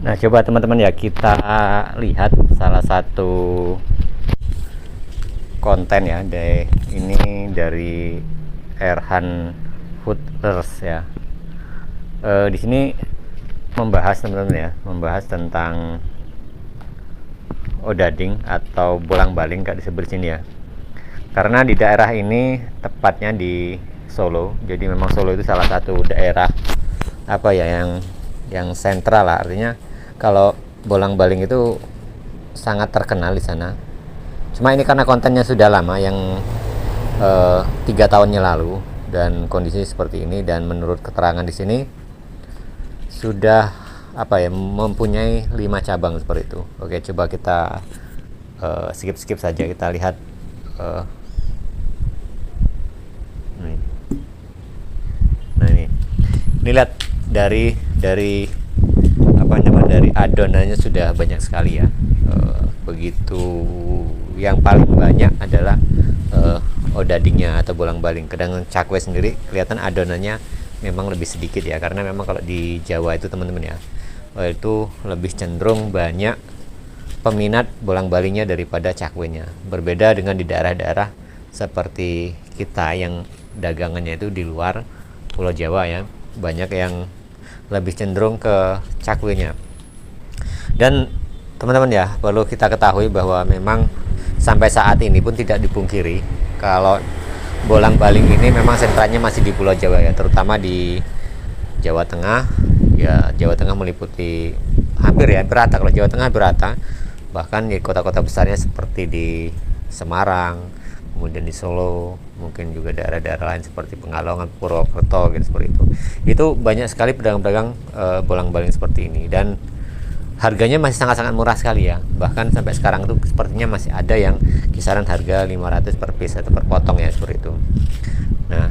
Nah, coba teman-teman ya kita lihat salah satu konten ya ini dari Erhan Fooders ya. Di sini membahas teman-teman ya, membahas tentang odading atau bolang-baling kayak disebut sini ya. Karena di daerah ini tepatnya di Solo, jadi memang Solo itu salah satu daerah apa ya yang sentral lah, artinya kalau bolang-baling itu sangat terkenal di sana. Cuma ini karena kontennya sudah lama, yang 3 tahunnya lalu, dan kondisi seperti ini, dan menurut keterangan di sini sudah mempunyai 5 cabang seperti itu. Oke, coba kita skip saja, kita lihat nah ini lihat dari dari adonannya sudah banyak sekali ya. Begitu, yang paling banyak adalah odadingnya atau bolang-baling. Kadang cakwe sendiri kelihatan adonannya memang lebih sedikit ya, karena memang kalau di Jawa itu teman-teman ya, itu lebih cenderung banyak peminat bolang-balingnya daripada cakwenya. Berbeda dengan di daerah-daerah seperti kita yang dagangannya itu di luar Pulau Jawa ya, banyak yang lebih cenderung ke cakwenya. Dan teman-teman ya, perlu kita ketahui bahwa memang sampai saat ini pun tidak dipungkiri kalau bolang-baling ini memang sentranya masih di Pulau Jawa ya, terutama di Jawa Tengah ya. Jawa Tengah meliputi hampir ya berata, kalau Jawa Tengah berata, bahkan di kota-kota besarnya seperti di Semarang, kemudian di Solo, mungkin juga daerah-daerah lain seperti Pekalongan, Purwokerto gitu, seperti itu banyak sekali pedagang-pedagang bolang-baling seperti ini, dan harganya masih sangat-sangat murah sekali ya. Bahkan sampai sekarang tuh sepertinya masih ada yang kisaran harga 500 per piece atau per potong ya, seperti itu. Nah,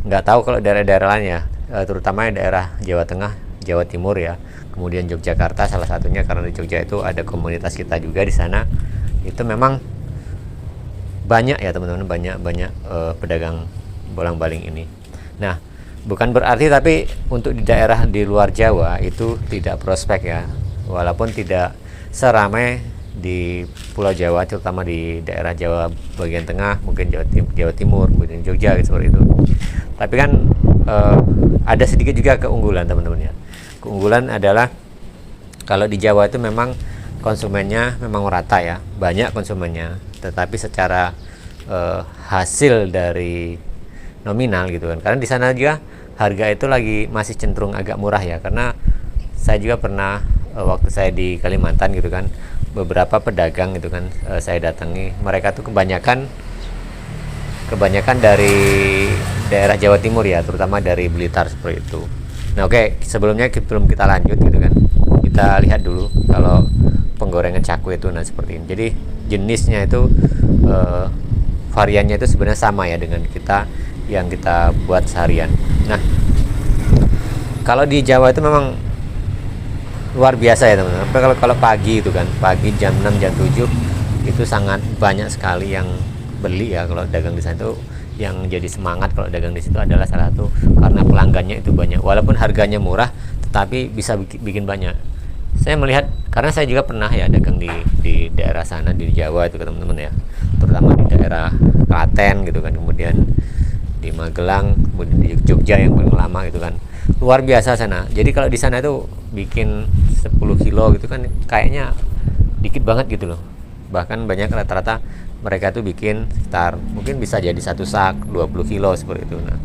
nggak tahu kalau daerah-daerah lain ya, terutama daerah Jawa Tengah, Jawa Timur ya, kemudian Yogyakarta salah satunya, karena di Jogja itu ada komunitas kita juga di sana. Itu memang banyak ya teman-teman, banyak pedagang bolang-baling ini. Nah, bukan berarti tapi untuk di daerah di luar Jawa itu tidak prospek ya, walaupun tidak seramai di Pulau Jawa, terutama di daerah Jawa bagian tengah, mungkin Jawa Timur, kemudian Jogja gitu, seperti itu. Tapi kan ada sedikit juga keunggulan teman-teman ya. Keunggulan adalah kalau di Jawa itu memang konsumennya memang rata ya, banyak konsumennya, tetapi secara hasil dari nominal gitu kan, karena di sana juga harga itu masih cenderung agak murah ya. Karena saya juga pernah waktu saya di Kalimantan gitu kan, beberapa pedagang gitu kan, saya datangi, mereka tuh kebanyakan dari daerah Jawa Timur ya, terutama dari Blitar seperti itu. Nah oke, sebelumnya sebelum kita lanjut gitu kan, kita lihat dulu kalau penggorengan cakwe itu nah seperti ini. Jadi jenisnya itu variannya itu sebenarnya sama ya dengan yang kita buat seharian. Nah, kalau di Jawa itu memang luar biasa ya teman-teman. Kalau pagi itu kan, pagi jam 6 jam 7 itu sangat banyak sekali yang beli ya. Kalau dagang di sana itu yang jadi semangat kalau dagang di situ adalah salah satu karena pelanggannya itu banyak. Walaupun harganya murah, tetapi bisa bikin banyak. Saya melihat, karena saya juga pernah ya dagang di daerah sana di Jawa itu teman-teman ya, terutama di daerah Klaten gitu kan, kemudian di Magelang, kemudian di Jogja yang paling lama gitu kan, luar biasa sana. Jadi kalau di sana itu bikin 10 kilo gitu kan kayaknya dikit banget gitu loh. Bahkan banyak rata-rata mereka tuh bikin sekitar mungkin bisa jadi 1 sak 20 kilo seperti itu. Nah,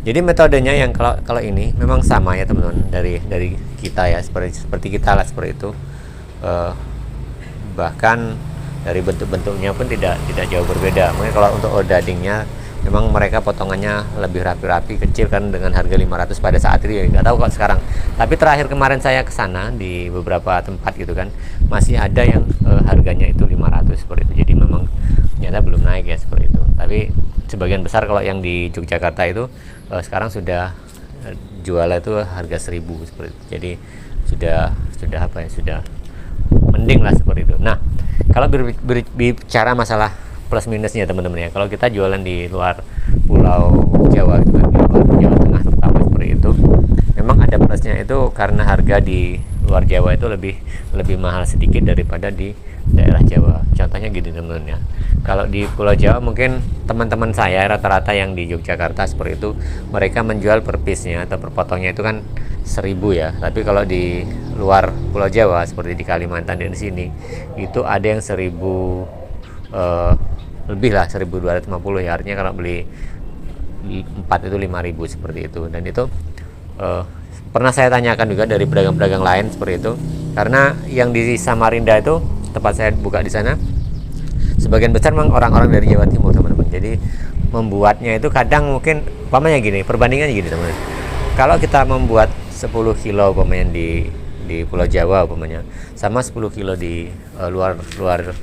jadi metodenya yang kalau ini memang sama ya teman-teman, dari kita ya, seperti kita lah seperti itu. Bahkan dari bentuk-bentuknya pun tidak jauh berbeda. Mungkin kalau untuk odadingnya memang mereka potongannya lebih rapi-rapi, kecil kan, dengan harga 500 pada saat itu ya, nggak tahu kalau sekarang. Tapi terakhir kemarin saya kesana di beberapa tempat gitu kan, masih ada yang harganya itu 500 seperti itu. Jadi memang ternyata belum naik ya seperti itu. Tapi sebagian besar kalau yang di Yogyakarta itu sekarang sudah jualnya itu harga 1000 seperti itu. Jadi sudah sudah mending lah seperti itu. Nah, kalau bicara masalah plus minusnya teman-teman ya, kalau kita jualan di luar Pulau Jawa gitu kan, di luar Jawa Tengah terutama seperti itu, memang ada plusnya itu karena harga di luar Jawa itu lebih mahal sedikit daripada di daerah Jawa. Contohnya gini teman-teman ya. Kalau di Pulau Jawa mungkin teman-teman saya rata-rata yang di Yogyakarta seperti itu, mereka menjual per piece-nya atau per potongnya itu kan 1.000 ya. Tapi kalau di luar Pulau Jawa seperti di Kalimantan dan di sini itu ada yang 1.000 lebih lah, 1.250 ya. Artinya kalau beli 4 itu 5.000 seperti itu. Dan itu pernah saya tanyakan juga dari pedagang-pedagang lain seperti itu, karena yang di Samarinda itu tempat saya buka di sana sebagian besar memang orang-orang dari Jawa Timur teman-teman. Jadi membuatnya itu kadang mungkin umpamanya gini, perbandingannya gini teman-teman, kalau kita membuat 10 kilo umpamanya di Pulau Jawa umpamanya sama 10 kilo di luar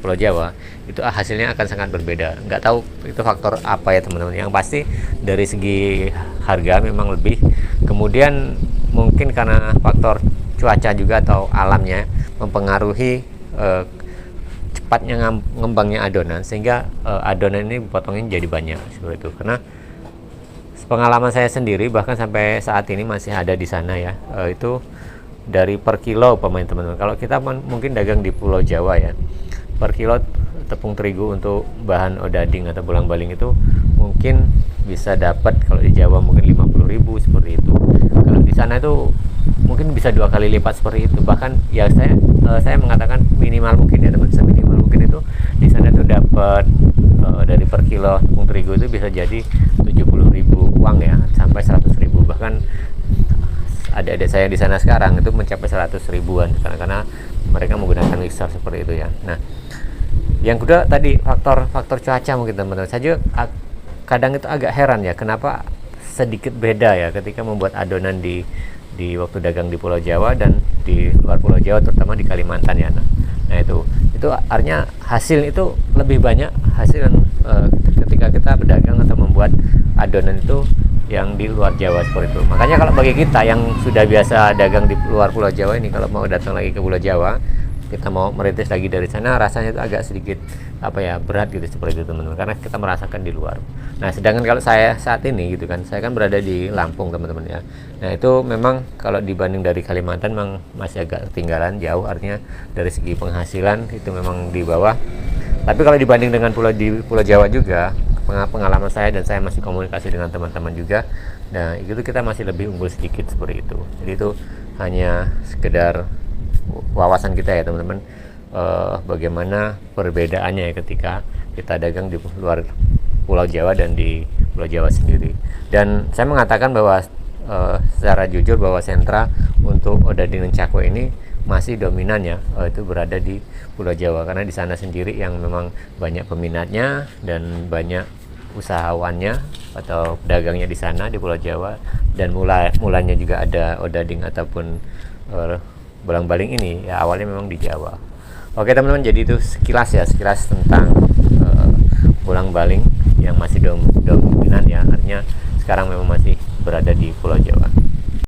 Pulau Jawa, itu hasilnya akan sangat berbeda. Nggak tahu itu faktor apa ya teman-teman, yang pasti dari segi harga memang lebih, kemudian mungkin karena faktor cuaca juga atau alamnya mempengaruhi cepatnya ngembangnya adonan, sehingga adonan ini potongnya jadi banyak seperti itu. Karena pengalaman saya sendiri bahkan sampai saat ini masih ada di sana ya, itu dari per kilo pemain teman-teman. Kalau kita mungkin dagang di Pulau Jawa ya, per kilo tepung terigu untuk bahan odading atau bolang-baling itu mungkin bisa dapat, kalau di Jawa mungkin 50.000 seperti itu. Kalau di sana itu mungkin bisa 2 kali lipat seperti itu. Bahkan ya saya mengatakan minimal mungkin ya teman, seminimal mungkin itu di sana tuh dapat dari per kilo tepung terigu itu bisa jadi 70.000 uang ya, sampai 100.000. Bahkan adik-adik saya di sana sekarang itu mencapai 100 ribuan karena mereka menggunakan mixer seperti itu ya. Nah, yang kedua tadi faktor cuaca mungkin teman-teman. Saya juga kadang itu agak heran ya, kenapa sedikit beda ya ketika membuat adonan di waktu dagang di Pulau Jawa dan di luar Pulau Jawa, terutama di Kalimantan ya. Nah itu artinya hasil itu lebih banyak hasil ketika kita berdagang atau membuat adonan itu yang di luar Jawa seperti itu. Makanya kalau bagi kita yang sudah biasa dagang di luar Pulau Jawa ini, kalau mau datang lagi ke Pulau Jawa, kita mau merintis lagi dari sana, rasanya itu agak sedikit berat gitu seperti itu teman-teman, karena kita merasakan di luar. Nah sedangkan kalau saya saat ini gitu kan, saya kan berada di Lampung teman-teman ya. Nah itu memang kalau dibanding dari Kalimantan memang masih agak ketinggalan jauh, artinya dari segi penghasilan itu memang di bawah. Tapi kalau dibanding dengan di Pulau Jawa juga, pengalaman saya dan saya masih komunikasi dengan teman-teman juga, nah itu kita masih lebih unggul sedikit seperti itu. Jadi itu hanya sekedar wawasan kita ya teman-teman, bagaimana perbedaannya ya ketika kita dagang di luar Pulau Jawa dan di Pulau Jawa sendiri. Dan saya mengatakan bahwa secara jujur bahwa sentra untuk odading dan cakwe ini masih dominan ya, itu berada di Pulau Jawa, karena di sana sendiri yang memang banyak peminatnya dan banyak usahawannya atau pedagangnya di sana di Pulau Jawa. Dan mulanya juga ada odading ataupun bolang-baling ini ya awalnya memang di Jawa. Oke teman-teman, jadi itu sekilas tentang bolang-baling yang masih dominan ya, artinya sekarang memang masih berada di Pulau Jawa.